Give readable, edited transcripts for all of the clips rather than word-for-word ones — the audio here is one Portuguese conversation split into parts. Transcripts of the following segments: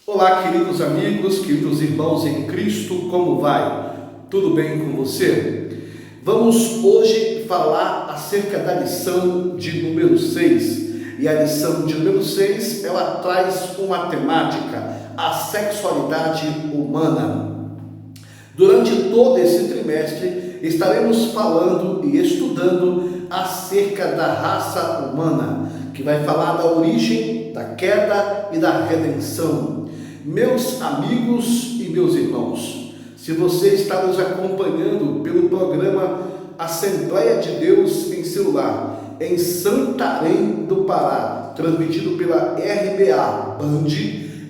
Olá, queridos amigos, queridos irmãos em Cristo, como vai? Tudo bem com você? Vamos hoje falar acerca da lição de número 6. E a lição de número 6, ela traz uma temática, a sexualidade humana. Durante todo esse trimestre, estaremos falando e estudando acerca da raça humana, que vai falar da origem, da queda e da redenção. Meus amigos e meus irmãos, se você está nos acompanhando pelo programa Assembleia de Deus em seu lar, em Santarém do Pará, transmitido pela RBA Band,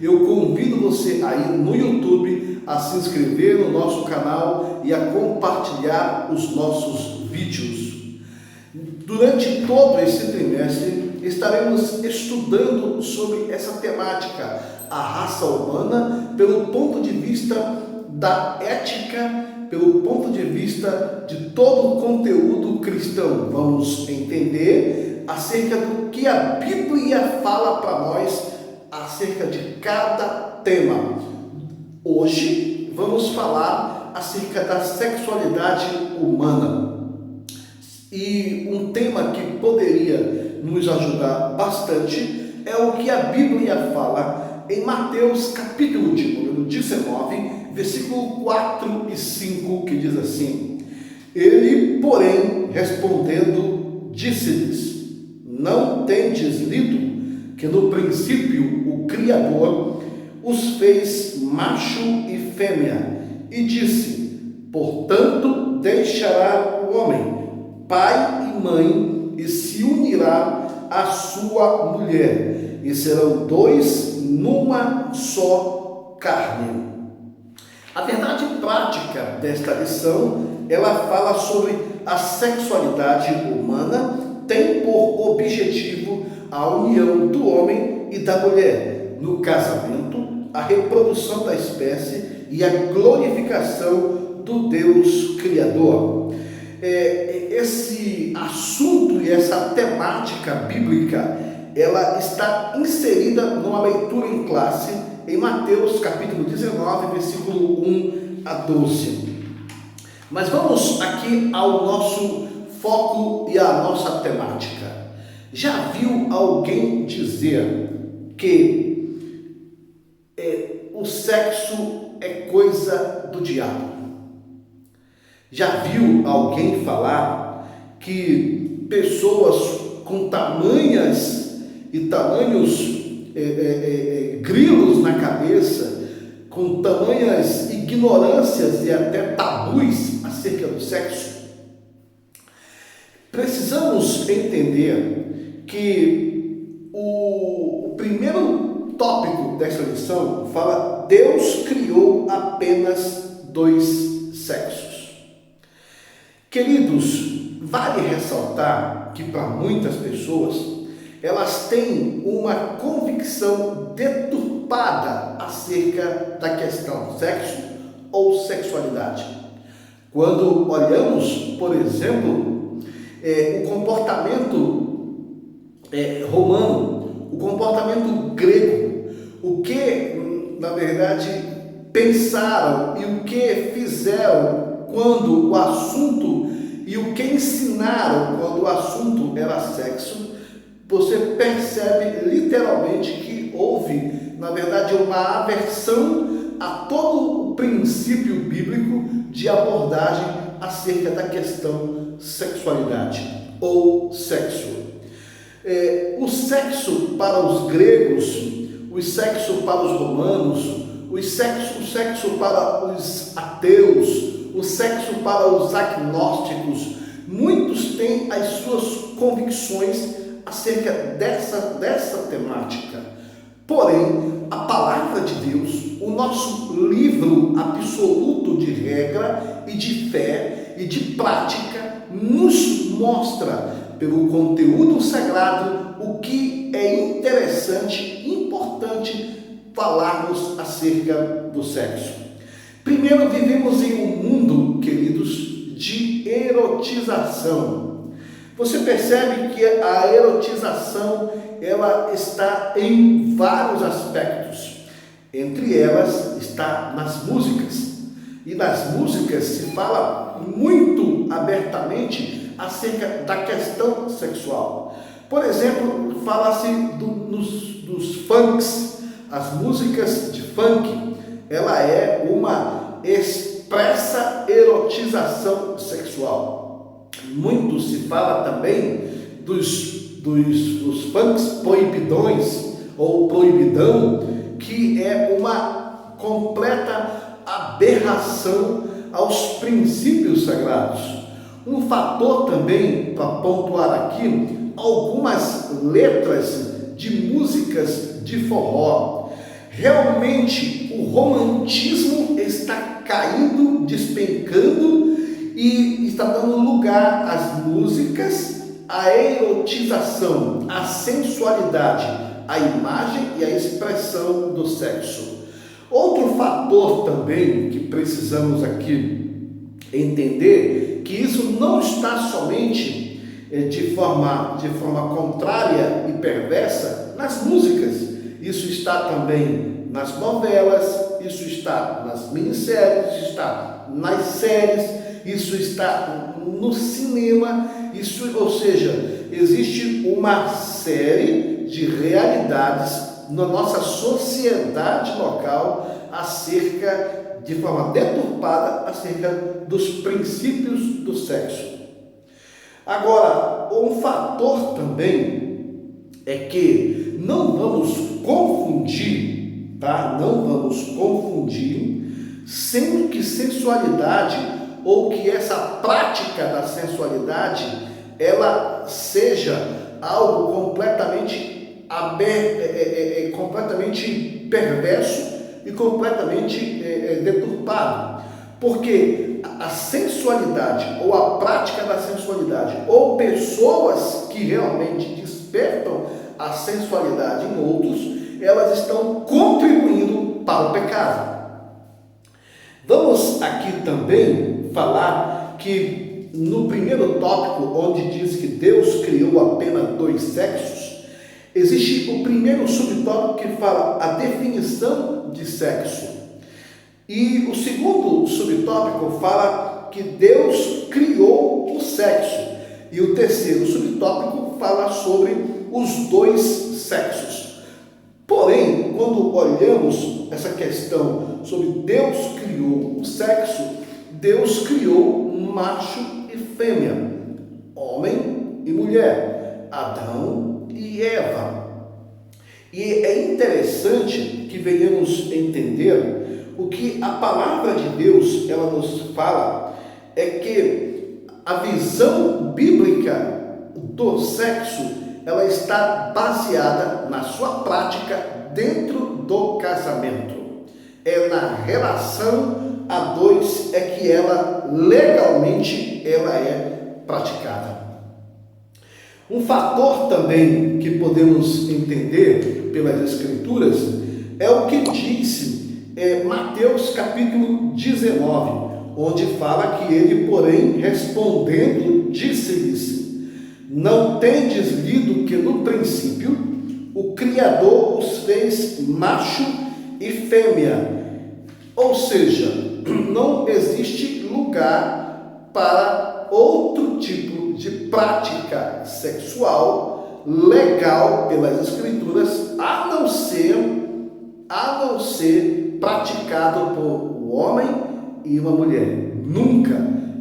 eu convido você aí no YouTube a se inscrever no nosso canal e a compartilhar os nossos vídeos. Durante todo esse trimestre, estaremos estudando sobre essa temática, a raça humana, pelo ponto de vista da ética, pelo ponto de vista de todo o conteúdo cristão. Vamos entender acerca do que a Bíblia fala para nós acerca de cada tema. Hoje vamos falar acerca da sexualidade humana. E um tema que poderia nos ajudar bastante é o que a Bíblia fala em Mateus capítulo de número 19, versículo 4 e 5, que diz assim: Ele, porém, respondendo, disse-lhes: Não tendes lido que no princípio o Criador os fez macho e fêmea, e disse: Portanto, deixará o homem pai e mãe, e se unirá à sua mulher, e serão dois numa só carne. A verdade prática desta lição, ela fala sobre a sexualidade humana, tem por objetivo a união do homem e da mulher, no casamento, a reprodução da espécie e a glorificação do Deus Criador. Esse assunto e essa temática bíblica, ela está inserida numa leitura em classe em Mateus capítulo 19, versículo 1 a 12. Mas vamos aqui ao nosso foco e à nossa temática. Já viu alguém dizer que o sexo é coisa do diabo? Já viu alguém falar que pessoas com tamanhos grilos na cabeça, com tamanhas ignorâncias e até tabus acerca do sexo? Precisamos entender que o primeiro tópico dessa lição fala: Deus criou apenas dois sexos. Queridos, vale ressaltar que para muitas pessoas, elas têm uma convicção deturpada acerca da questão sexo ou sexualidade. Quando olhamos, por exemplo, o comportamento romano, o comportamento grego, o que, na verdade, pensaram e o que fizeram quando o assunto e o que ensinaram quando o assunto era sexo, você percebe literalmente que houve, na verdade, uma aversão a todo o princípio bíblico de abordagem acerca da questão sexualidade ou sexo. O sexo para os gregos, o sexo para os romanos, o sexo para os ateus, o sexo para os agnósticos, muitos têm as suas convicções acerca dessa temática. Porém, a palavra de Deus, o nosso livro absoluto de regra e de fé e de prática, nos mostra, pelo conteúdo sagrado, o que é interessante e importante falarmos acerca do sexo. Primeiro, vivemos em um mundo, queridos, de erotização. Você percebe que a erotização, ela está em vários aspectos. Entre elas está nas músicas. E nas músicas se fala muito abertamente acerca da questão sexual. Por exemplo, fala-se dos funks, as músicas de funk. Ela é uma expressa erotização sexual. Muito se fala também dos funks proibidões ou proibidão, que é uma completa aberração aos princípios sagrados. Um fator também para pontuar aqui, algumas letras de músicas de forró. Realmente o romantismo está caindo, despencando e está dando lugar às músicas, à erotização, à sensualidade, à imagem e à expressão do sexo. Outro fator também que precisamos aqui entender, que isso não está somente de forma contrária e perversa nas músicas. Isso está também nas novelas, isso está nas minisséries, isso está nas séries, isso está no cinema, ou seja, existe uma série de realidades na nossa sociedade local acerca, de forma deturpada, acerca dos princípios do sexo. Agora, um fator também é que não vamos confundir, tá? Não vamos confundir, sendo que sensualidade ou que essa prática da sensualidade ela seja algo completamente completamente perverso e completamente deturpado, porque a sensualidade ou a prática da sensualidade ou pessoas que realmente despertam a sensualidade em outros, elas estão contribuindo para o pecado. Vamos aqui também falar que no primeiro tópico, onde diz que Deus criou apenas 2 sexos, existe o primeiro subtópico que fala a definição de sexo. E o segundo subtópico fala que Deus criou o sexo. E o terceiro subtópico fala sobre os 2 sexos. Porém, quando olhamos essa questão sobre Deus criou o sexo, Deus criou macho e fêmea, homem e mulher, Adão e Eva. E é interessante que venhamos entender o que a palavra de Deus ela nos fala, é que a visão bíblica do sexo ela está baseada na sua prática dentro do casamento. É na relação a 2 é que ela legalmente ela é praticada. Um fator também que podemos entender pelas Escrituras é o que disse Mateus capítulo 19, onde fala que ele, porém, respondendo, disse-lhes: não tendes lido que no princípio o Criador os fez macho e fêmea? Ou seja, não existe lugar para outro tipo de prática sexual legal pelas Escrituras, a não ser praticado por um homem e uma mulher. Nunca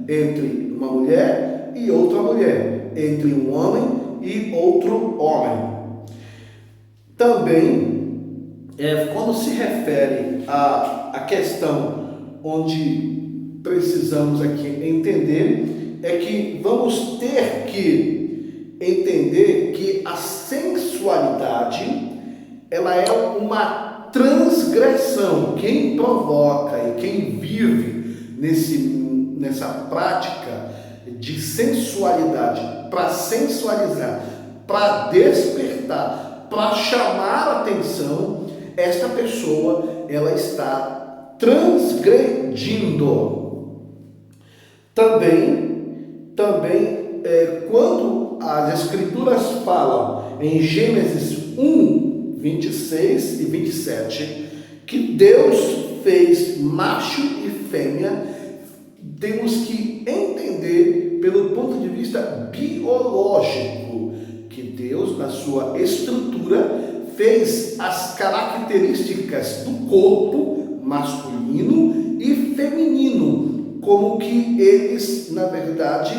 entre uma mulher e outra mulher, entre um homem e outro homem. Também, quando se refere à questão onde precisamos aqui entender, é que vamos ter que entender que a sensualidade ela é uma transgressão. Quem provoca e quem vive nessa prática de sensualidade, para sensualizar, para despertar, para chamar a atenção, esta pessoa ela está transgredindo. Também quando as Escrituras falam em Gênesis 1, 26 e 27, que Deus fez macho e fêmea, temos que entender pelo ponto de vista biológico que Deus, na sua estrutura, fez as características do corpo masculino e feminino, como que eles, na verdade,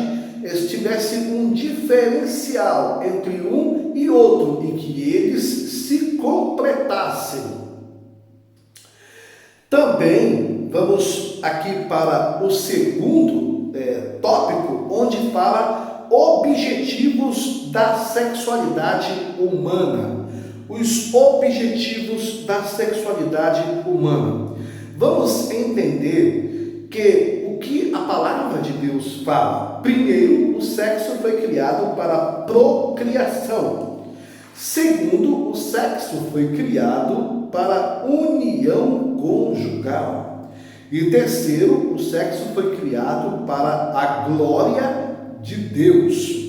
tivessem um diferencial entre um e outro e que eles se completassem. Também vamos aqui para o segundo tópico, onde fala objetivos da sexualidade humana. Os objetivos da sexualidade humana. Vamos entender que o que a palavra de Deus fala. Primeiro, o sexo foi criado para procriação. Segundo, o sexo foi criado para união conjugal. E terceiro, o sexo foi criado para a glória de Deus.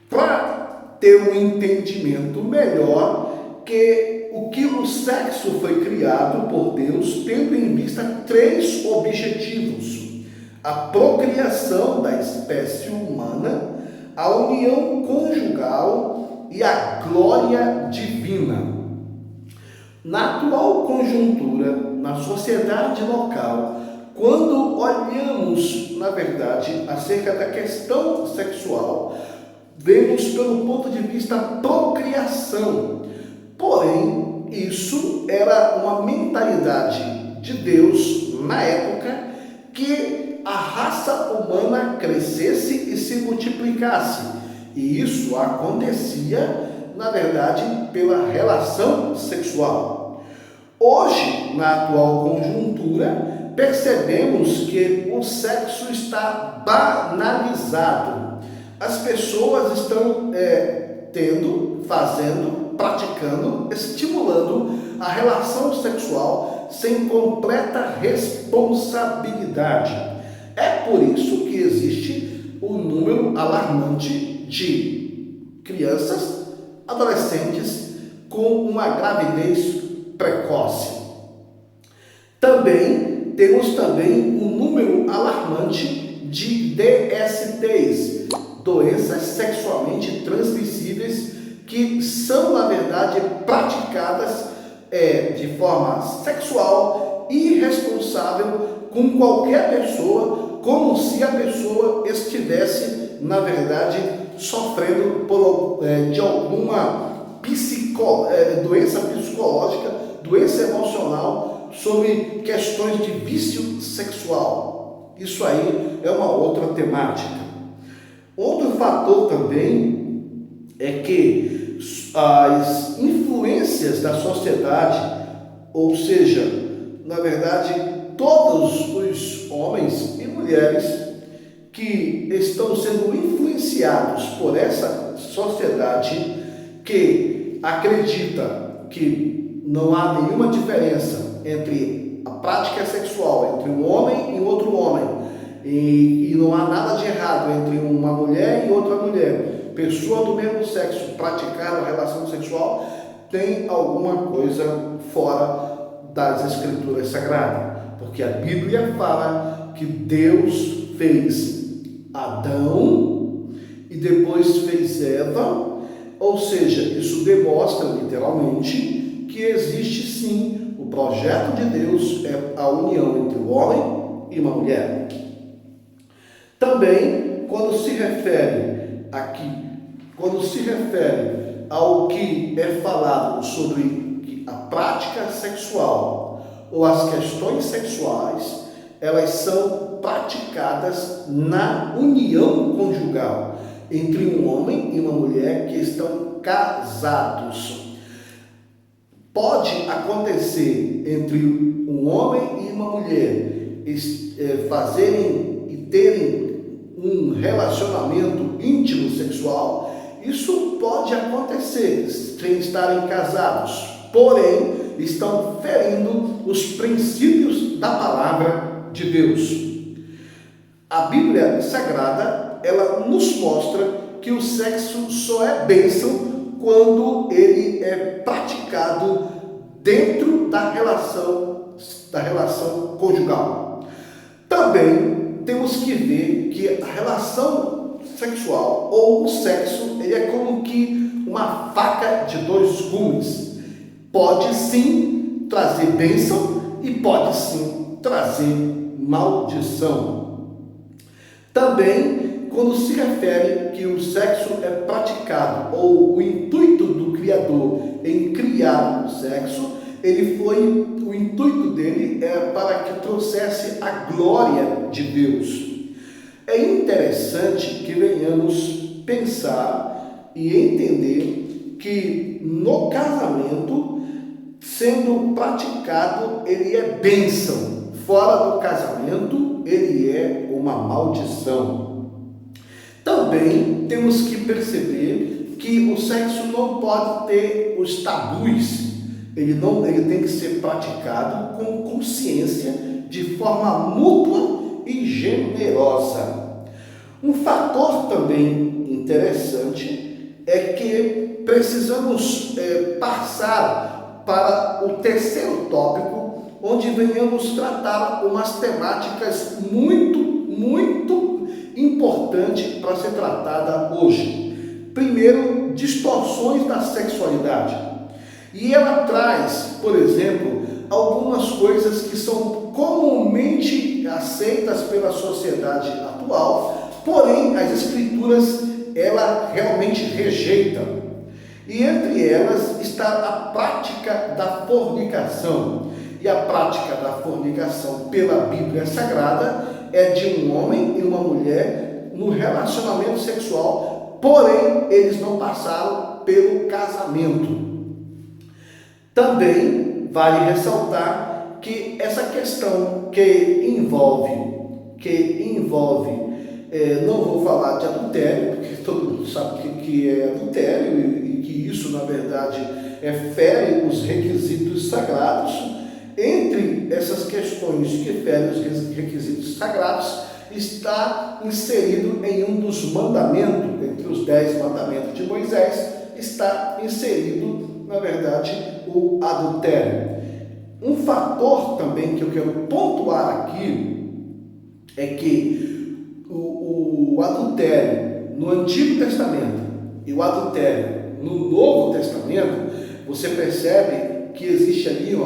Para ter um entendimento melhor que o sexo foi criado por Deus, tendo em vista 3 objetivos: a procriação da espécie humana, a união conjugal e a glória divina. Na atual conjuntura, na sociedade local, quando olhamos, na verdade, acerca da questão sexual, vemos pelo ponto de vista procriação. Porém, isso era uma mentalidade de Deus na época, que a raça humana crescesse e se multiplicasse. E isso acontecia, na verdade, pela relação sexual. Hoje, na atual conjuntura, percebemos que o sexo está banalizado. As pessoas estão praticando, estimulando a relação sexual sem completa responsabilidade. É por isso que existe um número alarmante de crianças, adolescentes com uma gravidez precoce. Temos um número alarmante de DSTs, doenças sexualmente transmissíveis, que são, na verdade, praticadas de forma sexual irresponsável com qualquer pessoa, como se a pessoa estivesse, na verdade, sofrendo de alguma doença psicológica, doença emocional, sobre questões de vício sexual. Isso aí é uma outra temática. Outro fator também é que as influências da sociedade, ou seja, na verdade, todos os homens e mulheres que estão sendo influenciados por essa sociedade que acredita que não há nenhuma diferença entre a prática sexual entre um homem e outro homem, e não há nada de errado entre uma mulher e outra mulher, pessoa do mesmo sexo praticar a relação sexual, tem alguma coisa fora das escrituras sagradas, porque a Bíblia fala que Deus fez Adão e depois fez Eva, ou seja, isso demonstra literalmente que existe sim o projeto de Deus, é a união entre o homem e uma mulher. Também, quando se refere ao que é falado sobre a prática sexual ou as questões sexuais, elas são praticadas na união conjugal entre um homem e uma mulher que estão casados. Pode acontecer entre um homem e uma mulher fazerem e terem um relacionamento íntimo sexual. Isso pode acontecer sem estarem casados, porém estão ferindo os princípios da palavra de Deus. A Bíblia Sagrada, ela nos mostra que o sexo só é bênção quando ele é praticado dentro da relação conjugal. Também temos que ver que a relação sexual ou o sexo, ele é como que uma faca de dois gumes. Pode sim trazer bênção e pode sim trazer maldição. Também, quando se refere que o sexo é praticado, ou o intuito do Criador em criar o sexo, o intuito dele é para que trouxesse a glória de Deus. É interessante que venhamos pensar e entender que no casamento, sendo praticado, ele é bênção. Fora do casamento, ele é uma maldição. Também temos que perceber que o sexo não pode ter os tabus. Ele tem que ser praticado com consciência, de forma mútua e generosa. Um fator também interessante é que precisamos passar para o terceiro tópico, onde venhamos tratar umas temáticas muito importantes para ser tratada hoje. Primeiro, distorções da sexualidade. E ela traz, por exemplo, algumas coisas que são comumente aceitas pela sociedade atual, porém as escrituras ela realmente rejeita. E entre elas está a prática da fornicação. E a prática da fornicação pela Bíblia Sagrada é de um homem e uma mulher no relacionamento sexual, porém eles não passaram pelo casamento. Também vale ressaltar que essa questão que envolve, não vou falar de adultério, porque todo mundo sabe que é adultério e que isso, na verdade, fere os requisitos sagrados. Entre essas questões que ferem os requisitos sagrados, está inserido em um dos mandamentos, entre os 10 mandamentos de Moisés, está inserido, na verdade, o adultério. Um fator também que eu quero pontuar aqui é que o adultério no Antigo Testamento e o adultério no Novo Testamento, você percebe que existe ali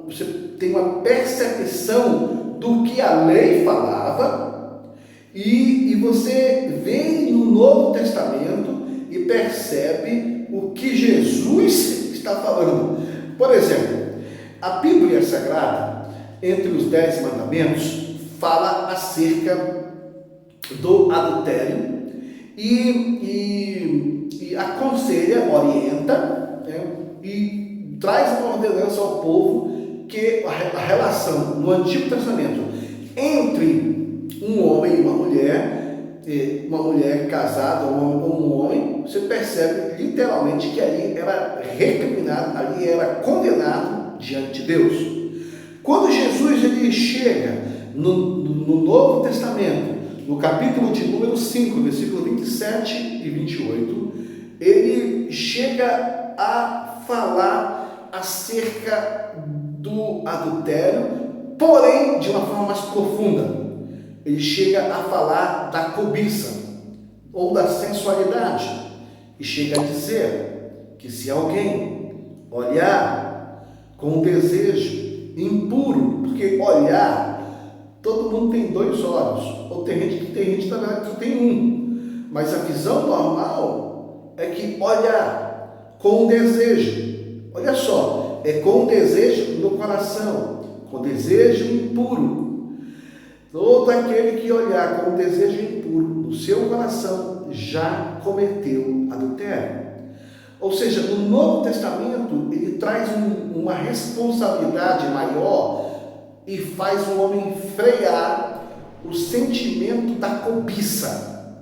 você tem uma percepção do que a lei falava e você vem no Novo Testamento e percebe o que Jesus está falando. Por exemplo, a Bíblia Sagrada, entre os 10 mandamentos, fala acerca do adultério e aconselha, orienta, e traz uma ordenança ao povo que a relação no Antigo Testamento entre um homem e uma mulher casada ou um homem, você percebe literalmente que ali era recriminado, ali era condenado diante de Deus. Quando Jesus ele chega no Novo Testamento, no capítulo de número 5, versículo 27 e 28, ele chega a falar acerca do adultério, porém de uma forma mais profunda. Ele chega a falar da cobiça ou da sensualidade e chega a dizer que se alguém olhar com desejo impuro, porque olhar, todo mundo tem 2 olhos, ou tem gente também que tem um, mas a visão normal é que olhar com desejo, olha só, é com desejo no coração, com desejo impuro. Todo aquele que olhar com desejo impuro no seu coração já cometeu adultério. Ou seja, no Novo Testamento ele traz uma responsabilidade maior e faz o homem frear o sentimento da cobiça.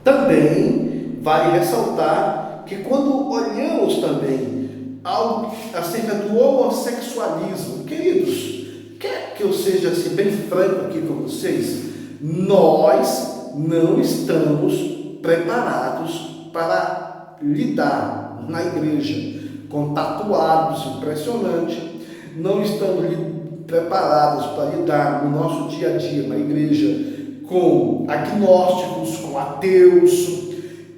Também vale ressaltar que quando olhamos também algo acerca do homossexualismo, queridos, quer que eu seja assim, bem franco aqui com vocês, nós não estamos preparados para lidar na igreja com tatuados impressionantes, não estando preparados para lidar no nosso dia a dia na igreja com agnósticos, com ateus,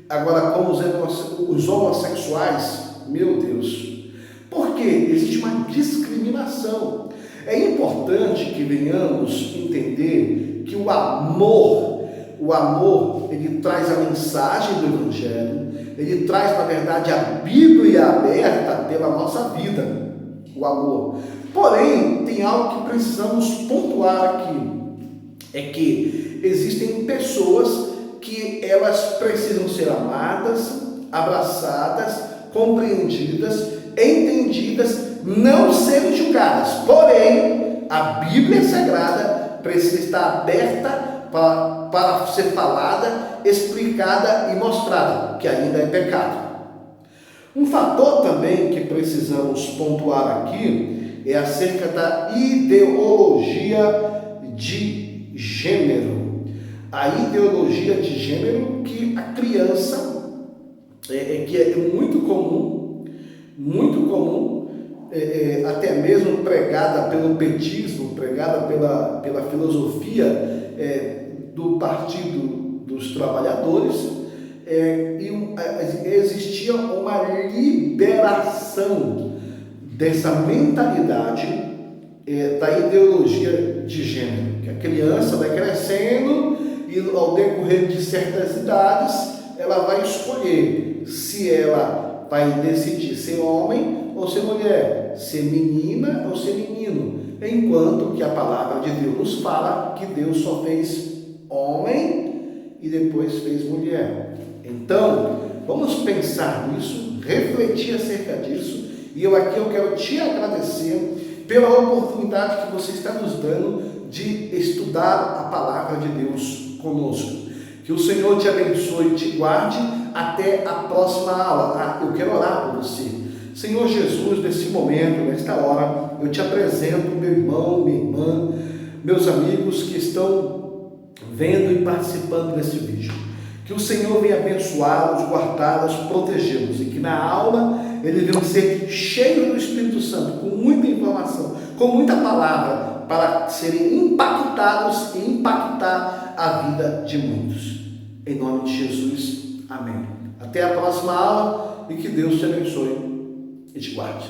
agora com os homossexuais, meu Deus, porque existe uma discriminação. É importante que venhamos entender que o amor, ele traz a mensagem do Evangelho, ele traz, na verdade, a Bíblia aberta pela nossa vida, o amor. Porém, tem algo que precisamos pontuar aqui, é que existem pessoas que elas precisam ser amadas, abraçadas, compreendidas, entendidas, não serem julgadas. Porém, a Bíblia Sagrada precisa estar aberta para ser falada, explicada e mostrada, que ainda é pecado. Um fator também que precisamos pontuar aqui é acerca da ideologia de gênero. A ideologia de gênero que a criança, que é muito comum, até mesmo pregada pelo petismo, pregada pela filosofia do Partido dos Trabalhadores, existia uma liberação dessa mentalidade da ideologia de gênero, que a criança vai crescendo e ao decorrer de certas idades ela vai escolher se ela vai decidir ser homem ou ser mulher, ser menina ou ser menino, enquanto que a palavra de Deus nos fala que Deus só fez homem e depois fez mulher. Então, vamos pensar nisso, refletir acerca disso, e eu quero te agradecer pela oportunidade que você está nos dando de estudar a palavra de Deus conosco. Que o Senhor te abençoe e te guarde até a próxima aula. Eu quero orar por você. Senhor Jesus, nesse momento, nesta hora, eu te apresento meu irmão, minha irmã, meus amigos que estão vendo e participando desse vídeo. Que o Senhor venha abençoá-los, guardá-los, protegê-los, e que na aula eles venham ser cheios do Espírito Santo, com muita informação, com muita palavra, para serem impactados e impactar a vida de muitos. Em nome de Jesus, amém. Até a próxima aula e que Deus te abençoe e te guarde.